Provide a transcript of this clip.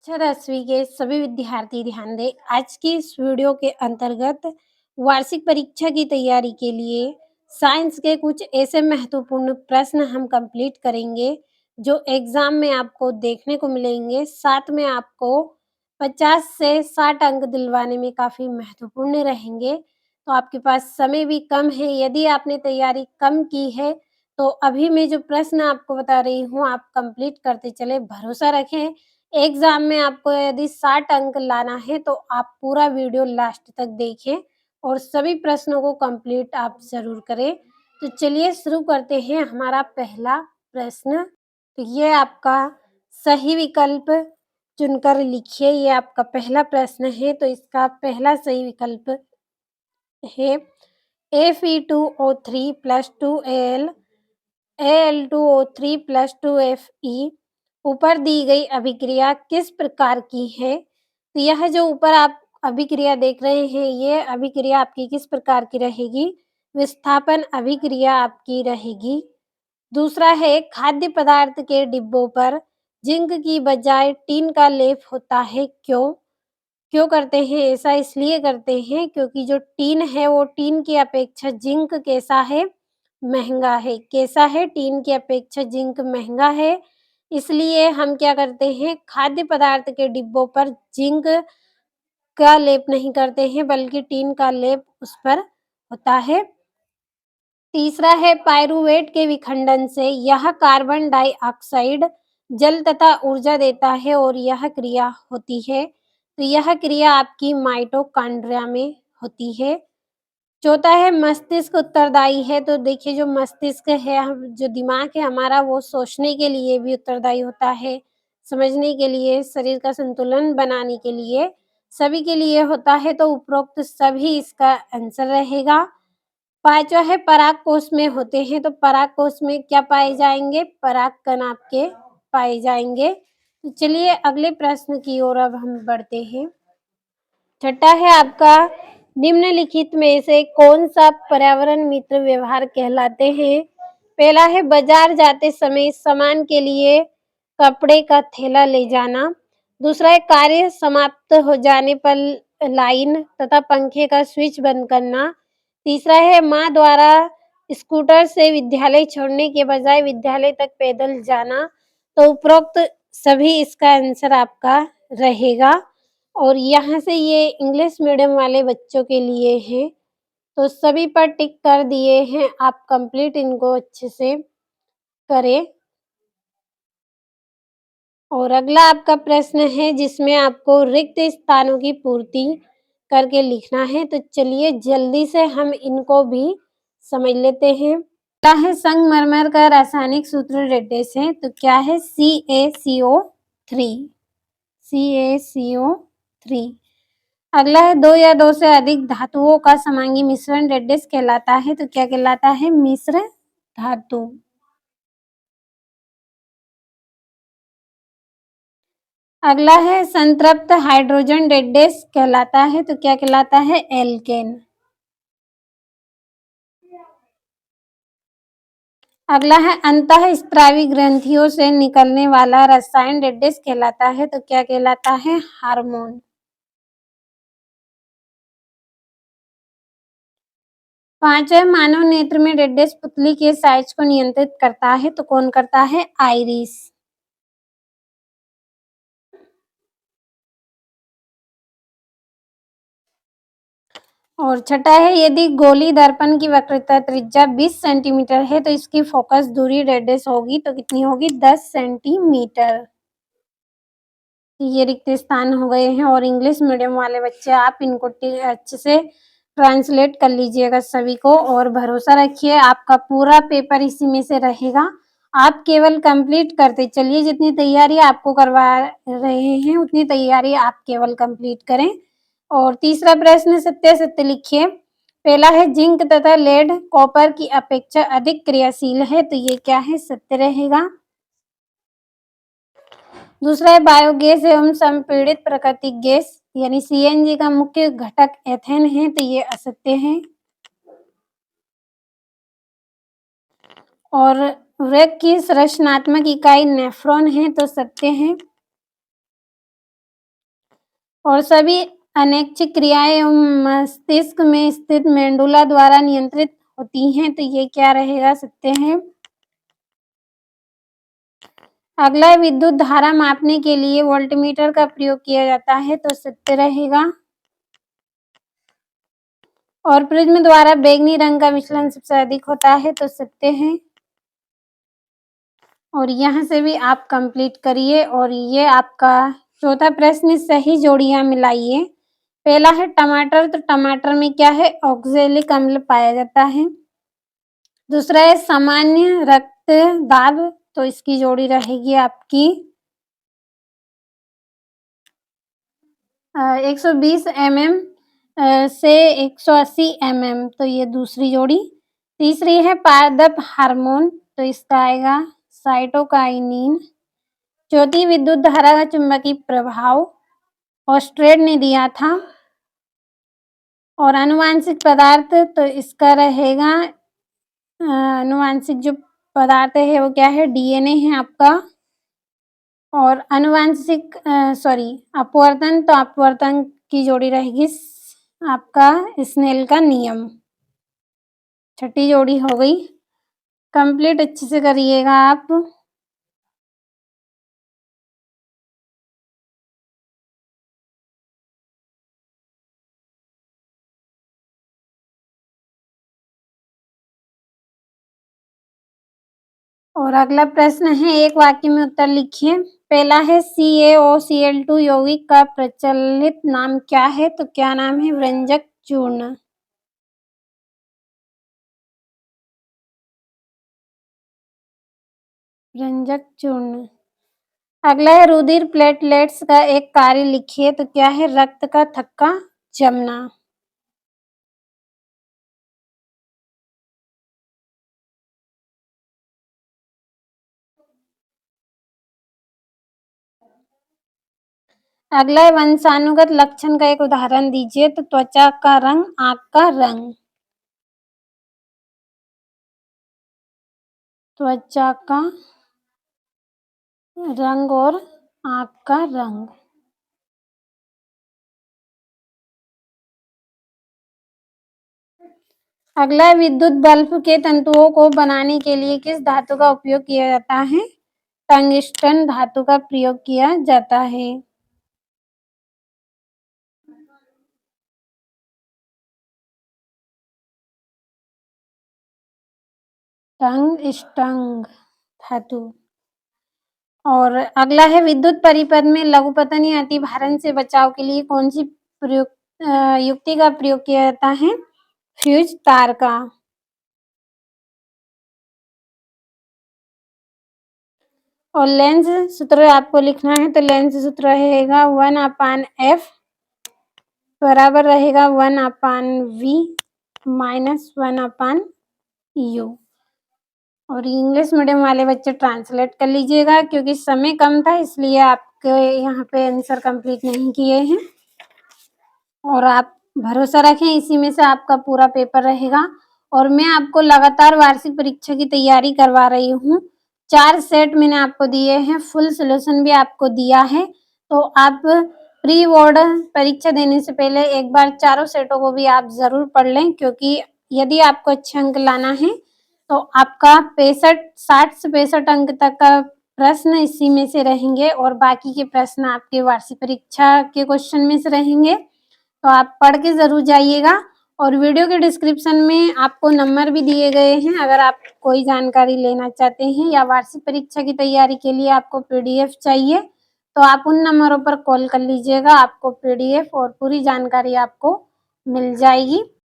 अच्छा 10वीं के सभी विद्यार्थी ध्यान दें। आज की इस वीडियो के अंतर्गत वार्षिक परीक्षा की तैयारी के लिए साइंस के कुछ ऐसे महत्वपूर्ण प्रश्न हम कंप्लीट करेंगे जो एग्जाम में आपको देखने को मिलेंगे। साथ में आपको 50 से 60 अंक दिलवाने में काफ़ी महत्वपूर्ण रहेंगे। तो आपके पास समय भी कम है। यदि आपने तैयारी कम की है तो अभी मैं जो प्रश्न आपको बता रही हूँ आप कंप्लीट करते चले। भरोसा रखें, एग्ज़ाम में आपको यदि 60 अंक लाना है तो आप पूरा वीडियो लास्ट तक देखें और सभी प्रश्नों को कंप्लीट आप ज़रूर करें। तो चलिए शुरू करते हैं हमारा पहला प्रश्न। तो ये आपका सही विकल्प चुनकर लिखिए। ये आपका पहला प्रश्न है तो इसका पहला सही विकल्प है Fe2O3 plus 2Al Al2O3 plus 2Fe ऊपर दी गई अभिक्रिया किस प्रकार की है? तो यह जो ऊपर आप अभिक्रिया देख रहे हैं, ये अभिक्रिया आपकी किस प्रकार की रहेगी? विस्थापन अभिक्रिया आपकी रहेगी। दूसरा है खाद्य पदार्थ के डिब्बों पर जिंक की बजाय टीन का लेप होता है, क्यों? क्यों करते हैं ऐसा? इसलिए करते हैं क्योंकि जो टीन है वो टीन की अपेक्षा जिंक कैसा है? महँगा है। कैसा है? टीन की अपेक्षा जिंक महँगा है। इसलिए हम क्या करते हैं, खाद्य पदार्थ के डिब्बों पर जिंक का लेप नहीं करते हैं बल्कि टीन का लेप उस पर होता है। तीसरा है पाइरूवेट के विखंडन से यह कार्बन डाइऑक्साइड जल तथा ऊर्जा देता है और यह क्रिया होती है। तो यह क्रिया आपकी माइटोकॉन्ड्रिया में होती है। चौथा है मस्तिष्क उत्तरदायी है। तो देखिए जो मस्तिष्क है, हम जो दिमाग है हमारा वो सोचने के लिए भी उत्तरदायी होता है, समझने के लिए, शरीर का संतुलन बनाने के लिए, सभी के लिए होता है। तो उपरोक्त सभी इसका आंसर रहेगा। पाँचवा है पराग कोष में होते हैं। तो पराग कोष में क्या पाए जाएंगे? पराग कण आपके पाए जाएंगे। तो चलिए अगले प्रश्न की ओर अब हम बढ़ते हैं। छठा है आपका निम्नलिखित में से कौन सा पर्यावरण मित्र व्यवहार कहलाते हैं? पहला है बाजार जाते समय सामान के लिए कपड़े का थैला ले जाना। दूसरा है कार्य समाप्त हो जाने पर लाइन तथा पंखे का स्विच बंद करना। तीसरा है माँ द्वारा स्कूटर से विद्यालय छोड़ने के बजाय विद्यालय तक पैदल जाना। तो उपरोक्त सभी इसका आंसर आपका रहेगा। और यहाँ से ये इंग्लिश मीडियम वाले बच्चों के लिए है, तो सभी पर टिक कर दिए हैं। आप कंप्लीट इनको अच्छे से करें। और अगला आपका प्रश्न है जिसमें आपको रिक्त स्थानों की पूर्ति करके लिखना है। तो चलिए जल्दी से हम इनको भी समझ लेते हैं। क्या है संगमरमर का रासायनिक सूत्र रेडियस है? तो क्या है? CaCO3। CaCO3। अगला है दो या दो से अधिक धातुओं का समांगी मिश्रण रेडियस कहलाता है। तो क्या कहलाता है? मिश्र धातु। अगला है संतृप्त हाइड्रोजन रेडियस कहलाता है। तो क्या कहलाता है? एल्केन। अगला है अंतःस्रावी ग्रंथियों से निकलने वाला रसायन रेडियस कहलाता है। तो क्या कहलाता है? हार्मोन। पांचवें मानव नेत्र में रेडियस पुतली के साइज को नियंत्रित करता है। तो कौन करता है? आइरिस। और छठा है यदि गोली दर्पण की वक्रता त्रिज्या 20 सेंटीमीटर है तो इसकी फोकस दूरी रेडियस होगी तो कितनी होगी? 10 सेंटीमीटर। ये रिक्त स्थान हो गए हैं। और इंग्लिश मीडियम वाले बच्चे आप इनको अच्छे से ट्रांसलेट कर लीजिएगा सभी को। और भरोसा रखिए आपका पूरा पेपर इसी में से रहेगा। आप केवल कंप्लीट करते चलिए। जितनी तैयारी आपको करवा रहे हैं उतनी तैयारी आप केवल कंप्लीट करें। और तीसरा प्रश्न सत्य सत्य लिखिए। पहला है जिंक तथा लेड कॉपर की अपेक्षा अधिक क्रियाशील है। तो ये क्या है? सत्य रहेगा। दूसरा है बायोगैस एवं संपीड़ित प्राकृतिक गैस यानी CNG का मुख्य घटक एथेन है। तो ये असत्य है। और वृक्क की संरचनात्मक इकाई नेफ्रॉन है। तो सत्य है। और सभी अनैच्छिक क्रियाएँ मस्तिष्क में स्थित मेडुला द्वारा नियंत्रित होती हैं, तो ये क्या रहेगा? सत्य है। अगला विद्युत धारा मापने के लिए वोल्टमीटर का प्रयोग किया जाता है, तो सत्य रहेगा। और प्रिज्म द्वारा बैंगनी रंग का विचलन सबसे अधिक होता है, तो सत्य है। और यहाँ से भी आप कंप्लीट करिए। और ये आपका चौथा प्रश्न, सही जोड़ियां मिलाइए। पहला है टमाटर, तो टमाटर में क्या है? ऑक्जेलिक अम्ल पाया जाता है। दूसरा है सामान्य रक्तदाब, तो इसकी जोड़ी रहेगी आपकी 120 mm से 180 mm, तो ये दूसरी जोड़ी। तीसरी है पारदप हार्मोन, तो इसका आएगा साइटोकाइनिन। चौथी विद्युत धारा का चुंबकीय प्रभाव, ऑस्ट्रेड ने दिया था। और आनुवांशिक पदार्थ, तो इसका रहेगा आनुवांशिक जो पदार्थ है वो क्या है? डीएनए है आपका। और आनुवांशिक अपवर्तन, तो अपवर्तन की जोड़ी रहेगी आपका स्नेल का नियम। छठी जोड़ी हो गई कंप्लीट। अच्छे से करिएगा आप। और अगला प्रश्न है, एक वाक्य में उत्तर लिखिए। पहला है CaOCl2 यौगिक का प्रचलित नाम क्या है? तो क्या नाम है? व्यंजक चूर्ण। व्यंजक चूर्ण। अगला है रुधिर प्लेटलेट्स का एक कार्य लिखिए, तो क्या है? रक्त का थक्का जमना। अगला है वंशानुगत लक्षण का एक उदाहरण दीजिए, तो त्वचा का रंग, आंख का रंग। त्वचा का रंग और आंख का रंग। अगला विद्युत बल्ब के तंतुओं को बनाने के लिए किस धातु का उपयोग किया जाता है? टंगस्टन धातु का प्रयोग किया जाता है। टंगस्टन धातु। और अगला है विद्युत परिपथ में लघुपतन या अतिभारण से बचाव के लिए कौन सी युक्ति का प्रयोग किया जाता है? फ्यूज तार का। और लेंस सूत्र आपको लिखना है, तो लेंस सूत्र रहेगा 1/f बराबर रहेगा 1/v माइनस 1/u। और इंग्लिश मीडियम वाले बच्चे ट्रांसलेट कर लीजिएगा, क्योंकि समय कम था इसलिए आपके यहाँ पे आंसर कंप्लीट नहीं किए हैं। और आप भरोसा रखें, इसी में से आपका पूरा पेपर रहेगा। और मैं आपको लगातार वार्षिक परीक्षा की तैयारी करवा रही हूँ। 4 सेट मैंने आपको दिए हैं, फुल सॉल्यूशन भी आपको दिया है। तो आप प्री बोर्ड परीक्षा देने से पहले एक बार चारों सेटों को भी आप जरूर पढ़ लें, क्योंकि यदि आपको अच्छे अंक लाना है तो आपका 60 से 65 अंक तक का प्रश्न इसी में से रहेंगे, और बाकी के प्रश्न आपके वार्षिक परीक्षा के क्वेश्चन में से रहेंगे। तो आप पढ़ के जरूर जाइएगा। और वीडियो के डिस्क्रिप्शन में आपको नंबर भी दिए गए हैं, अगर आप कोई जानकारी लेना चाहते हैं या वार्षिक परीक्षा की तैयारी के लिए आपको PDF चाहिए, तो आप उन नंबरों पर कॉल कर लीजिएगा। आपको PDF और पूरी जानकारी आपको मिल जाएगी।